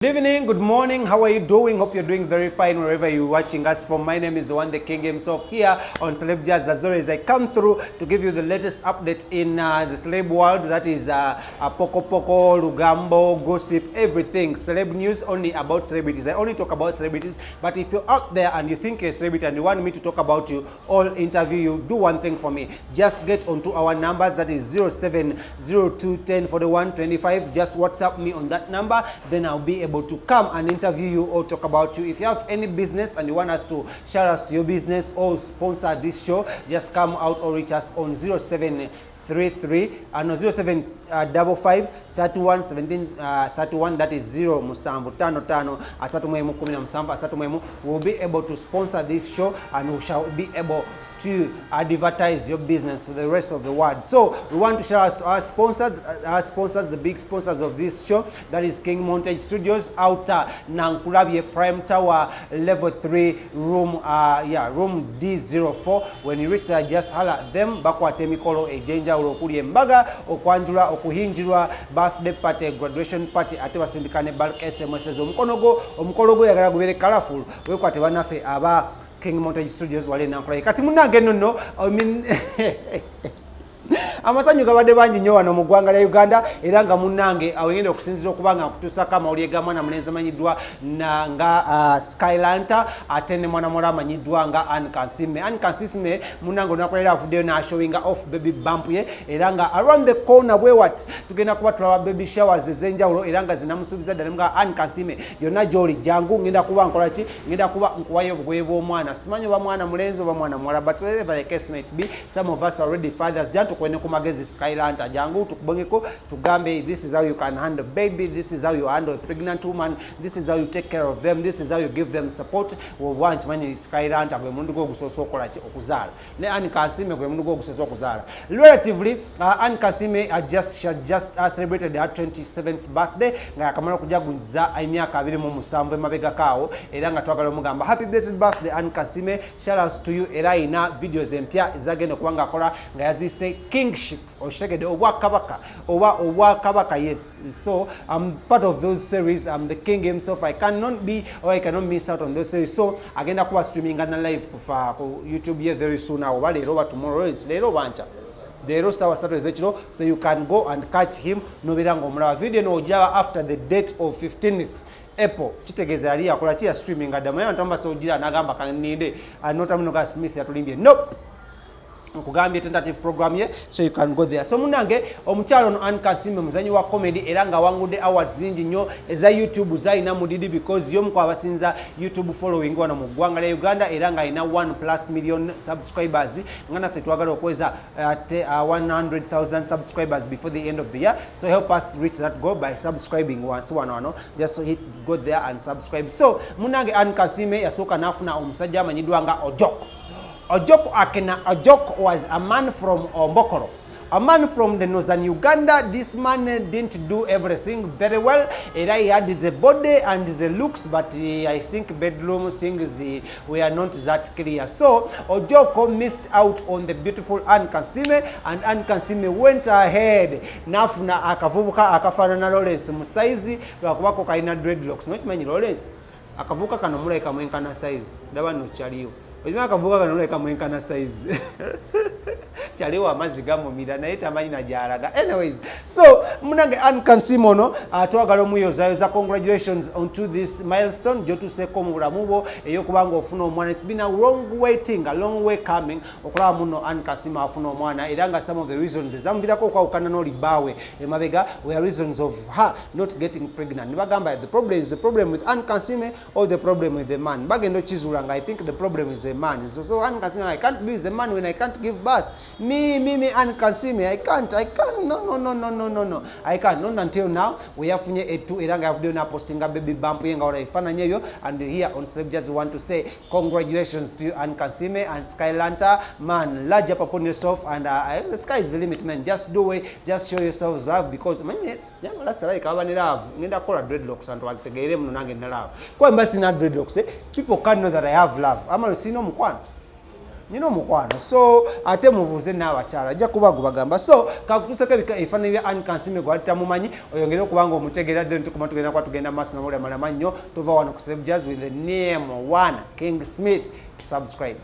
Good evening, good morning, how are you doing? Hope you're doing very fine wherever you're watching us from. My name is the one, the King himself, here on Celeb Jazz. As always, I come through to give you the latest update in the celeb world. That is Poco Poco, Lugambo, gossip, everything. Celeb news only about celebrities. I only talk about celebrities, but if you're out there and you think you're a celebrity and you want me to talk about you, all interview you, do one thing for me. Just get onto our numbers, that is 0702104125. Just WhatsApp me on that number, then I'll be able to come and interview you or talk about you. If you have any business and you want us to shout us to your business or sponsor this show, just come out or reach us on 0755 31 17 31, that is 0 musambu tano tano asatu mwemu kumi na musambu asatu mwemu. We'll be able to sponsor this show and we shall be able to advertise your business to the rest of the world. So we want to shout out to our sponsors, the big sponsors of this show, that is King Montage Studios, outer Nankulabye Prime Tower, level 3, room D04. When you reach there, just holler at them. Bakwate mikolo ejenja ulokuli embaga okwanjula okuhinjirwa birthday party, graduation party, ate basimbikane bulk SMS omukologo yagala gubere colorful. Wekwate banafe aba King Montage Studios wale nankula kati munange nno I mean amasanyu gabadde bangi nnyo wano mu ggwanga lya Uganda, era nga munnange awengenda okusinzira okubanga akutuusako amawulire ga mwana mulenzi amanyiddwa nga Skylanta, ate ne mwana muwala amanyiddwa nga Kansiime. Kansiime munnange olunaku leero avuddeyo n'ashowinga off baby bump ye, era nga around the corner bwe wati tugenda kuba tulaba baby showers ez'enjawulo, era nga zinamusuubiza ddala nga Kansiime yonna gy'oli jangu, ngenda kuba nkola ki, ngenda kuba nkuwayo obugoye bw'omwana. Simanyi oba mwana mulenzi oba mwana muwala, but whatever the case might be, some of us are already fathers. Jantu kwene kumagezi Skylanta jangu tukubongeko tugambe, this is how you can handle baby, this is how you handle a pregnant woman, this is how you take care of them, this is how you give them support. Wanchi manyi Skylanta gwe mundu gwo gusoso okola ki okuzaala, ne Kansiime gwe mundu gwo gusoso okuzaala. Relatively Kansiime just celebrated her 27th birthday nga yakamala okujaguza emyaka 27 emabega kaawo, era nga twagala omugamba happy birthday Kansiime. Shout out to you, era ina videos empya ezagenda kubanga akola nga yazise kingship oshegede obwakabaka oba obwakabaka. Yes, so I'm part of those series. I'm the king himself. I cannot miss out on those series. So agenda kuba streaming and live ku YouTube here very soon now, oba leero oba tomorrow. It's leero bancha leero sawa Saturday zechiro, so you can go and catch him nobera ng'omulaba video no ojaba after the date of 15th April. Kitegeeza yali akola ki ya streaming adama ya ntamba so ojira nagamba kaninde anotamuno ga Smith yatulimbye. Nope, okugambye tentative program ye, so you can go there. So munange omukyalo no Kansiime muzanyi wa comedy, era nga wangudde awards zingi nnyo eza YouTube zalina mudidi because yomu kwa basinza YouTube following wana mu ggwanga lya Uganda, era nga ina 1+ million subscribers, nga naffe twagala okweza 100,000 subscribers before the end of the year. So help us reach that goal by subscribing once wano, just so hit go there and subscribe. So munange Kansiime yasooka nafuna omusajja amanyiddwa nga Ojok was a man from Ombokoro, a man from the northern Uganda. This man didn't do everything very well. He had the body and the looks, but I think bedroom things were not that clear. So Ojoko missed out on the beautiful Kansiime, and Kansiime went ahead nafuna akavubuka akafaanana Lawrence mu size lwakubako kalina dreadlocks. Nokimanyi Lawrence akavubuka kano muleka mwenkana size ndaba no kyaliyo ojima akavubuka kano muleka mwenkana size chaliwa amazzi gamumira naye tamanyi na gyalaga. Anyways, so munange Kansiime ono twagala omuyozayoza. Congratulations onto this milestone gyotuseeko mu bulamu bwo ey'okubanga ofuna omwana. It's been a long waiting, a long way coming okulaba muno Kansiime afuna omwana, era nga some of the reasons ezamuvirako okwawukana n'olibaawe emabega were reasons of her not getting pregnant. Nibagamba the problem is the problem with Kansiime or the problem with the man. Bagenda okizula nga I think the problem is the man. So Kansiime, I can't be the man when I can't give birth. Me Kansiime, I can't. No. I can't. Not until now. We have etu era nga yavudeyo na posting baby bump yenga ola ifananye yo, and here on Celeb Jazz want to say congratulations to you Kansiime and Skylanta. Man, large up upon yourself, and the sky is the limit, man. Just do it. Just show yourselves love, because man, last time I covered love. Ngenda kola dreadlocks and wategeere muno nange na love. Kwa mbasi na dreadlocks, people can't know that I have love. Ama sino mukwana. nina omukwano so ate mubuuze n'abakyala ajja kuba gubagamba so kakutuuseko ebifaananyi bya Anne Kansiime gwe tamumanyi oyongere okubanga omutegeera then tukoma tugenda kuba tugenda maaso namuli amalama nnyo tuva wano ku Celeb Jazz with the name one King Smith subscribe